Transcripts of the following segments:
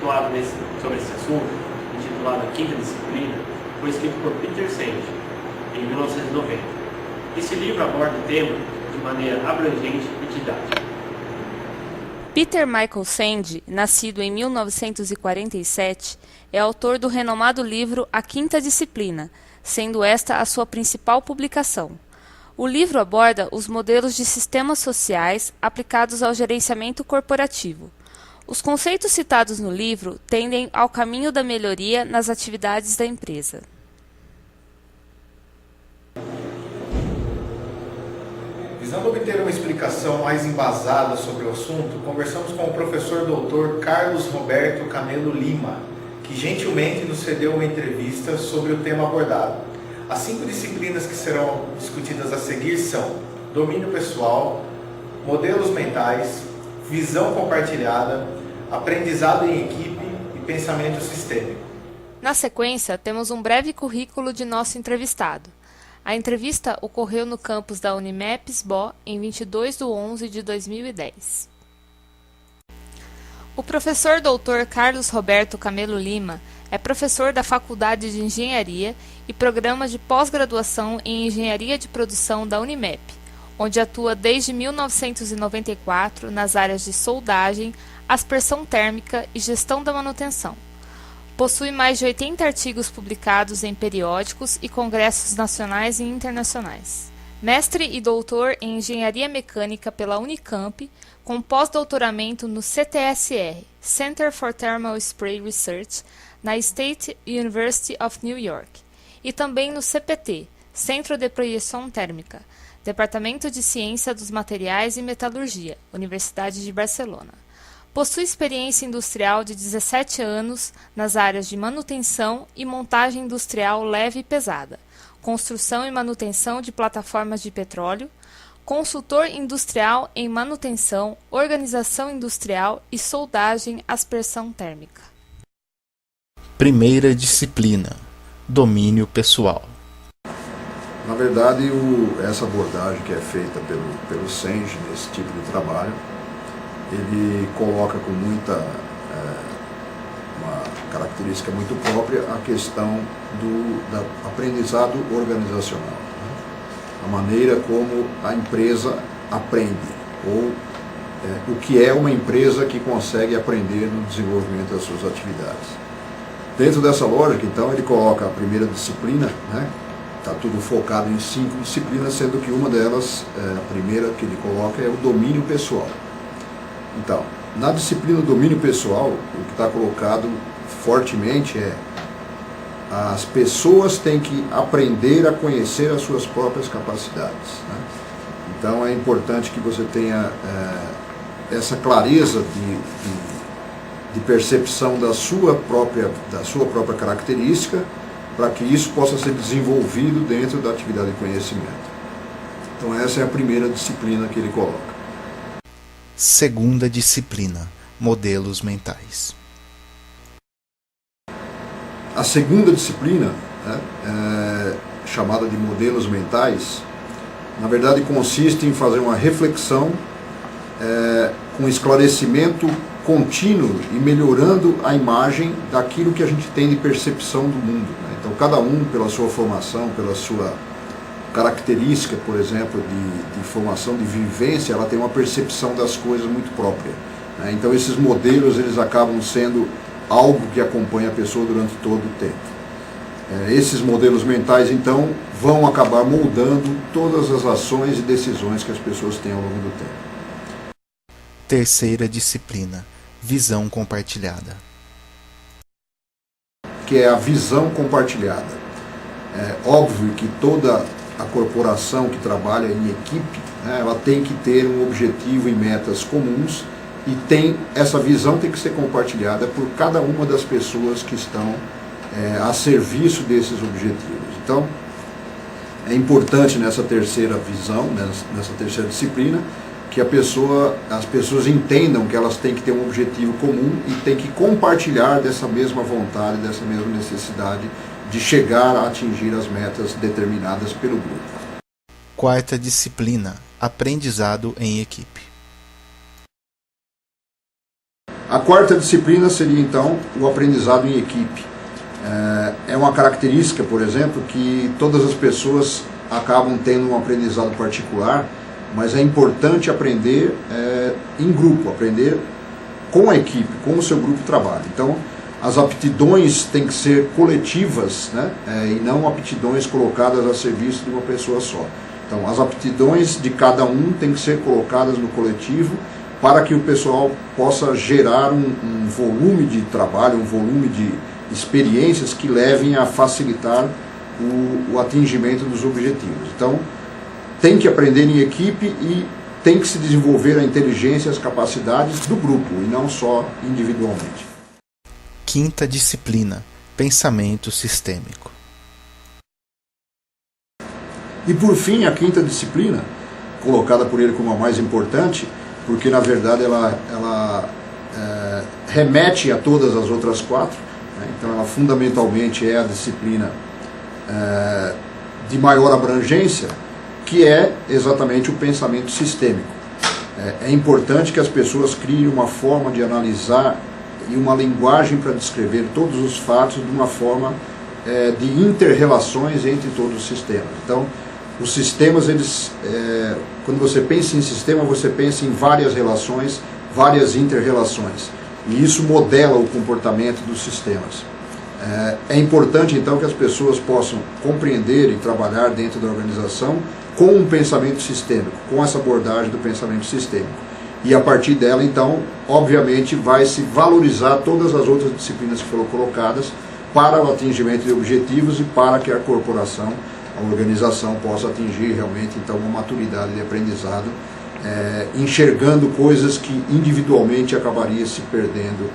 efetuado sobre esse assunto, intitulado A Quinta Disciplina, foi escrito por Peter Senge, em 1990. Esse livro aborda o tema de maneira abrangente e didática. Peter Michael Senge, nascido em 1947, é autor do renomado livro A Quinta Disciplina, sendo esta a sua principal publicação. O livro aborda os modelos de sistemas sociais aplicados ao gerenciamento corporativo. Os conceitos citados no livro tendem ao caminho da melhoria nas atividades da empresa. Visando obter uma explicação mais embasada sobre o assunto, conversamos com o professor doutor Carlos Roberto Camelo Lima, que gentilmente nos cedeu uma entrevista sobre o tema abordado. As 5 disciplinas que serão discutidas a seguir são domínio pessoal, modelos mentais, visão compartilhada, aprendizado em equipe e pensamento sistêmico. Na sequência, temos um breve currículo de nosso entrevistado. A entrevista ocorreu no campus da Unimep-SBO em 22/11/2010. O professor Dr. Carlos Roberto Camelo Lima é professor da Faculdade de Engenharia e Programa de Pós-Graduação em Engenharia de Produção da Unimep, onde atua desde 1994 nas áreas de soldagem, aspersão térmica e gestão da manutenção. Possui mais de 80 artigos publicados em periódicos e congressos nacionais e internacionais. Mestre e doutor em Engenharia Mecânica pela Unicamp, com pós-doutoramento no CTSR, Center for Thermal Spray Research, na State University of New York, e também no CPT, Centro de Projeção Térmica, Departamento de Ciência dos Materiais e Metalurgia, Universidade de Barcelona. Possui experiência industrial de 17 anos nas áreas de manutenção e montagem industrial leve e pesada, construção e manutenção de plataformas de petróleo, consultor industrial em manutenção, organização industrial e soldagem aspersão térmica. Primeira disciplina: domínio pessoal. Na verdade, essa abordagem que é feita pelo Senge nesse tipo de trabalho, ele coloca com uma característica muito própria a questão do aprendizado organizacional, né? A maneira como a empresa aprende, ou o que é uma empresa que consegue aprender no desenvolvimento das suas atividades. Dentro dessa lógica, então, ele coloca a primeira disciplina, né? Está tudo focado em 5 disciplinas, sendo que uma delas, a primeira que ele coloca, é o domínio pessoal. Então, na disciplina do domínio pessoal, o que está colocado fortemente é: as pessoas têm que aprender a conhecer as suas próprias capacidades, né? Então é importante que você tenha essa clareza de percepção da sua própria característica, para que isso possa ser desenvolvido dentro da atividade de conhecimento. Então essa é a primeira disciplina que ele coloca. Segunda disciplina: modelos mentais. A segunda disciplina, né, chamada de modelos mentais, na verdade consiste em fazer uma reflexão com esclarecimento contínuo e melhorando a imagem daquilo que a gente tem de percepção do mundo, né? Então cada um, pela sua formação, pela sua característica, por exemplo, de formação, de vivência, ela tem uma percepção das coisas muito própria, né? Então esses modelos, eles acabam sendo algo que acompanha a pessoa durante todo o tempo. Esses modelos mentais, então, vão acabar moldando todas as ações e decisões que as pessoas têm ao longo do tempo. Terceira disciplina: visão compartilhada. Que é a visão compartilhada. É óbvio que toda a corporação que trabalha em equipe, né, ela tem que ter um objetivo e metas comuns, e essa visão tem que ser compartilhada por cada uma das pessoas que estão a serviço desses objetivos. Então, é importante nessa terceira visão, nessa terceira disciplina, que as pessoas entendam que elas têm que ter um objetivo comum e têm que compartilhar dessa mesma vontade, dessa mesma necessidade de chegar a atingir as metas determinadas pelo grupo. Quarta disciplina: aprendizado em equipe. A quarta disciplina seria então o aprendizado em equipe. É uma característica, por exemplo, que todas as pessoas acabam tendo um aprendizado particular, mas é importante aprender em grupo, aprender com a equipe, com o seu grupo de trabalho. Então, as aptidões têm que ser coletivas, né? E não aptidões colocadas a serviço de uma pessoa só. Então, as aptidões de cada um têm que ser colocadas no coletivo para que o pessoal possa gerar um volume de trabalho, um volume de experiências que levem a facilitar o atingimento dos objetivos. Então, tem que aprender em equipe e tem que se desenvolver a inteligência e as capacidades do grupo, e não só individualmente. Quinta disciplina, pensamento sistêmico. E por fim, a quinta disciplina, colocada por ele como a mais importante, porque na verdade ela remete a todas as outras quatro, né? Então ela fundamentalmente é a disciplina de maior abrangência, que é exatamente o pensamento sistêmico. É importante que as pessoas criem uma forma de analisar e uma linguagem para descrever todos os fatos de uma forma de inter-relações entre todos os sistemas. Então, os sistemas, quando você pensa em sistema, você pensa em várias relações, várias inter-relações. E isso modela o comportamento dos sistemas. É importante, então, que as pessoas possam compreender e trabalhar dentro da organização com um pensamento sistêmico, com essa abordagem do pensamento sistêmico. E a partir dela, então, obviamente, vai se valorizar todas as outras disciplinas que foram colocadas para o atingimento de objetivos e para que a corporação, a organização, possa atingir realmente, então, uma maturidade de aprendizado, enxergando coisas que individualmente acabaria se perdendo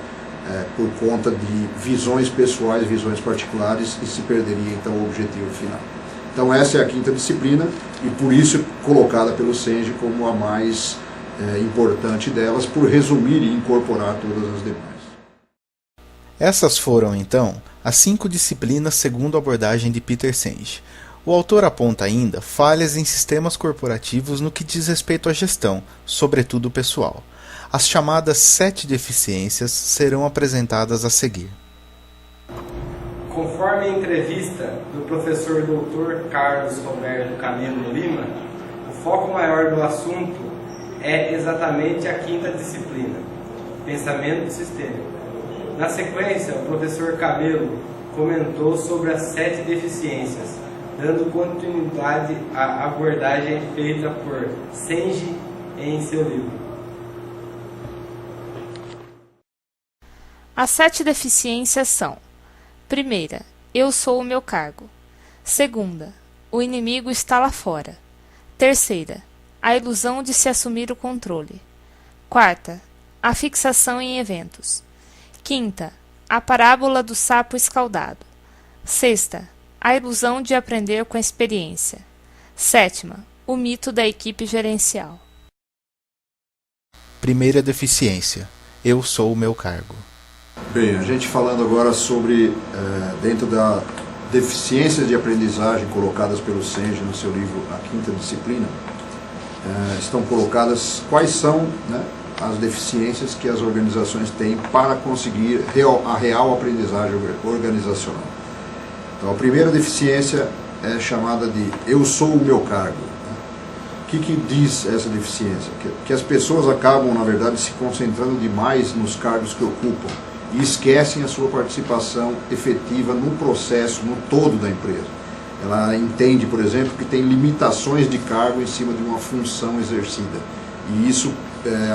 por conta de visões pessoais, visões particulares, e se perderia, então, o objetivo final. Então, essa é a quinta disciplina e, por isso, colocada pelo Senji como a mais importante delas, por resumir e incorporar todas as demais. Essas foram, então, as 5 disciplinas segundo a abordagem de Peter Senge. O autor aponta ainda falhas em sistemas corporativos no que diz respeito à gestão, sobretudo pessoal. As chamadas 7 deficiências serão apresentadas a seguir. Conforme a entrevista do professor Dr. Carlos Roberto Camelo Lima, o foco maior do assunto é exatamente a quinta disciplina, pensamento sistêmico. Na sequência, o professor Camelo comentou sobre as 7 deficiências, dando continuidade à abordagem feita por Senji em seu livro. As 7 deficiências são: primeira, eu sou o meu cargo. Segunda, o inimigo está lá fora. Terceira, a ilusão de se assumir o controle. Quarta, a fixação em eventos. Quinta, a parábola do sapo escaldado. Sexta, a ilusão de aprender com a experiência. Sétima, o mito da equipe gerencial. Primeira deficiência, eu sou o meu cargo. Bem, a gente falando agora sobre, dentro da deficiências de aprendizagem colocadas pelo Senji no seu livro A Quinta Disciplina, estão colocadas quais são, né, as deficiências que as organizações têm para conseguir a real aprendizagem organizacional. Então, a primeira deficiência é chamada de eu sou o meu cargo. O que diz essa deficiência? Que as pessoas acabam, na verdade, se concentrando demais nos cargos que ocupam e esquecem a sua participação efetiva no processo, no todo da empresa. Ela entende, por exemplo, que tem limitações de cargo em cima de uma função exercida. E isso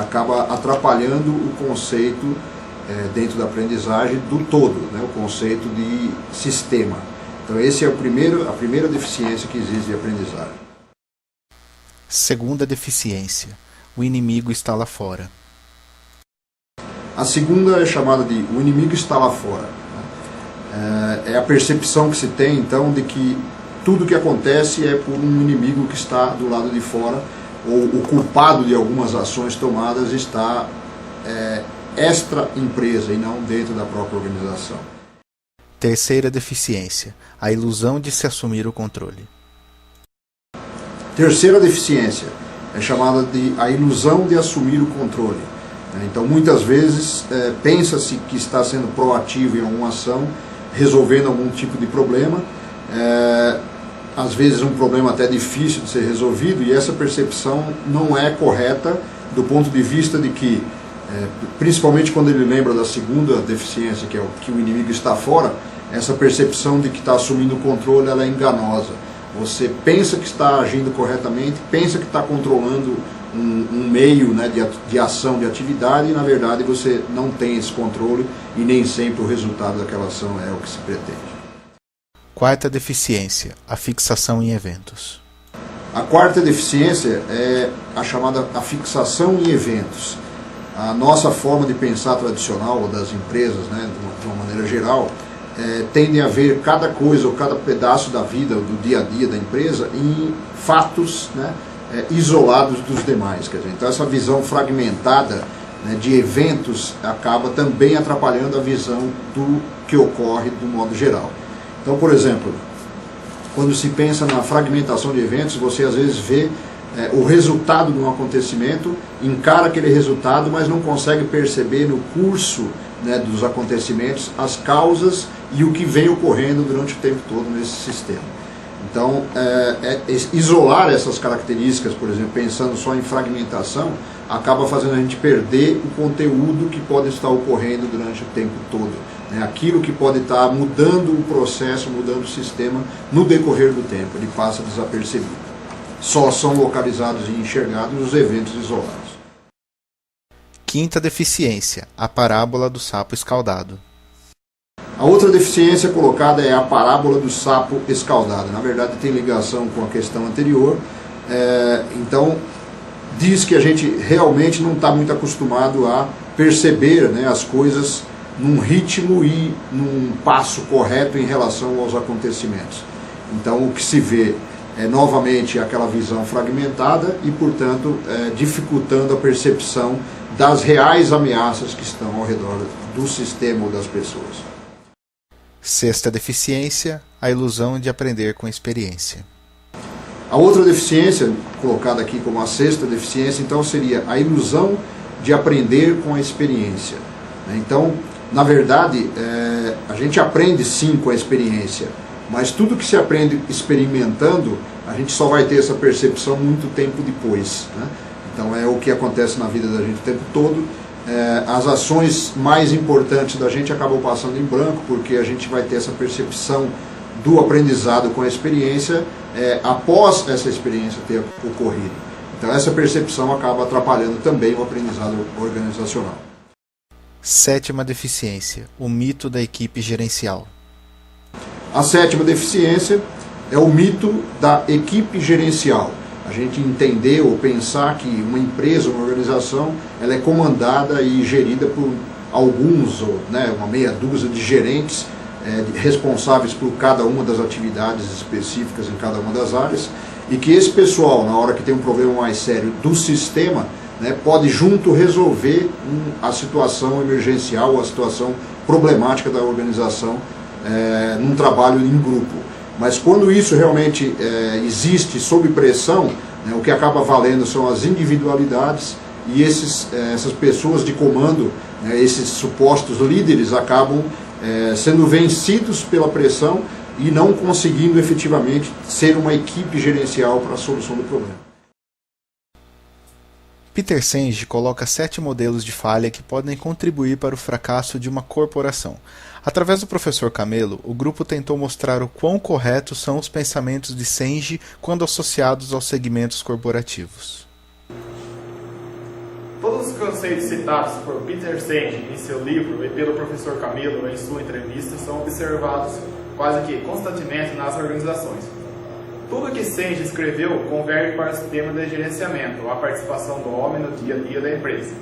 acaba atrapalhando o conceito, dentro da aprendizagem, do todo, né? O conceito de sistema. Então, essa é a primeira deficiência que existe de aprendizagem. Segunda deficiência, o inimigo está lá fora. A segunda é chamada de o inimigo está lá fora. É a percepção que se tem, então, de que tudo que acontece é por um inimigo que está do lado de fora, ou o culpado de algumas ações tomadas está extra-empresa e não dentro da própria organização. Terceira deficiência, a ilusão de se assumir o controle. Terceira deficiência é chamada de a ilusão de assumir o controle. Então, muitas vezes, pensa-se que está sendo proativo em alguma ação, resolvendo algum tipo de problema, às vezes um problema até difícil de ser resolvido, e essa percepção não é correta do ponto de vista de que, principalmente quando ele lembra da segunda deficiência, que é que o inimigo está fora, essa percepção de que está assumindo o controle, ela é enganosa. Você pensa que está agindo corretamente, pensa que está controlando um meio, né, de ação, de atividade, e na verdade você não tem esse controle e nem sempre o resultado daquela ação é o que se pretende. Quarta deficiência, a fixação em eventos. A quarta deficiência é a chamada fixação em eventos. A nossa forma de pensar tradicional, das empresas, né, de uma maneira geral, tende a ver cada coisa ou cada pedaço da vida, do dia a dia da empresa, em fatos, né, isolados dos demais. Quer dizer, então essa visão fragmentada, né, de eventos acaba também atrapalhando a visão do que ocorre do modo geral. Então, por exemplo, quando se pensa na fragmentação de eventos, você às vezes vê o resultado de um acontecimento, encara aquele resultado, mas não consegue perceber no curso, né, dos acontecimentos as causas e o que vem ocorrendo durante o tempo todo nesse sistema. Então, isolar essas características, por exemplo, pensando só em fragmentação, acaba fazendo a gente perder o conteúdo que pode estar ocorrendo durante o tempo todo, né? Aquilo que pode estar mudando o processo, mudando o sistema no decorrer do tempo, ele passa desapercebido. Só são localizados e enxergados os eventos isolados. Quinta deficiência, a parábola do sapo escaldado. A outra deficiência colocada é a parábola do sapo escaldado. Na verdade, tem ligação com a questão anterior. Então, diz que a gente realmente não está muito acostumado a perceber, né, as coisas num ritmo e num passo correto em relação aos acontecimentos. Então, o que se vê é novamente aquela visão fragmentada e, portanto, dificultando a percepção das reais ameaças que estão ao redor do sistema ou das pessoas. Sexta deficiência, a ilusão de aprender com experiência. A outra deficiência, colocada aqui como a sexta deficiência, então seria a ilusão de aprender com a experiência. Então, na verdade, a gente aprende sim com a experiência, mas tudo que se aprende experimentando, a gente só vai ter essa percepção muito tempo depois, né? Então é o que acontece na vida da gente o tempo todo. As ações mais importantes da gente acabam passando em branco, porque a gente vai ter essa percepção do aprendizado com a experiência após essa experiência ter ocorrido. Então essa percepção acaba atrapalhando também o aprendizado organizacional. Sétima deficiência, o mito da equipe gerencial. A sétima deficiência é o mito da equipe gerencial. A gente entender ou pensar que uma empresa, uma organização, ela é comandada e gerida por alguns, né, uma meia dúzia de gerentes responsáveis por cada uma das atividades específicas em cada uma das áreas, e que esse pessoal, na hora que tem um problema mais sério do sistema, né, pode junto resolver a situação emergencial, a situação problemática da organização num trabalho em grupo. Mas quando isso realmente existe sob pressão, né, o que acaba valendo são as individualidades, e essas pessoas de comando, né, esses supostos líderes, acabam sendo vencidos pela pressão e não conseguindo efetivamente ser uma equipe gerencial para a solução do problema. Peter Senge coloca 7 modelos de falha que podem contribuir para o fracasso de uma corporação. Através do professor Camelo, o grupo tentou mostrar o quão corretos são os pensamentos de Senge quando associados aos segmentos corporativos. Todos os conceitos citados por Peter Senge em seu livro e pelo professor Camelo em sua entrevista são observados quase que constantemente nas organizações. Tudo que Senge escreveu converge para o sistema de gerenciamento, a participação do homem no dia a dia da empresa,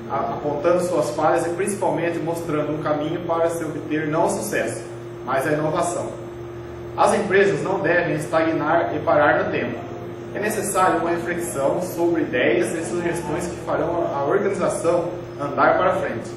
apontando suas falhas e principalmente mostrando um caminho para se obter não o sucesso, mas a inovação. As empresas não devem estagnar e parar no tempo. É necessário uma reflexão sobre ideias e sugestões que farão a organização andar para frente.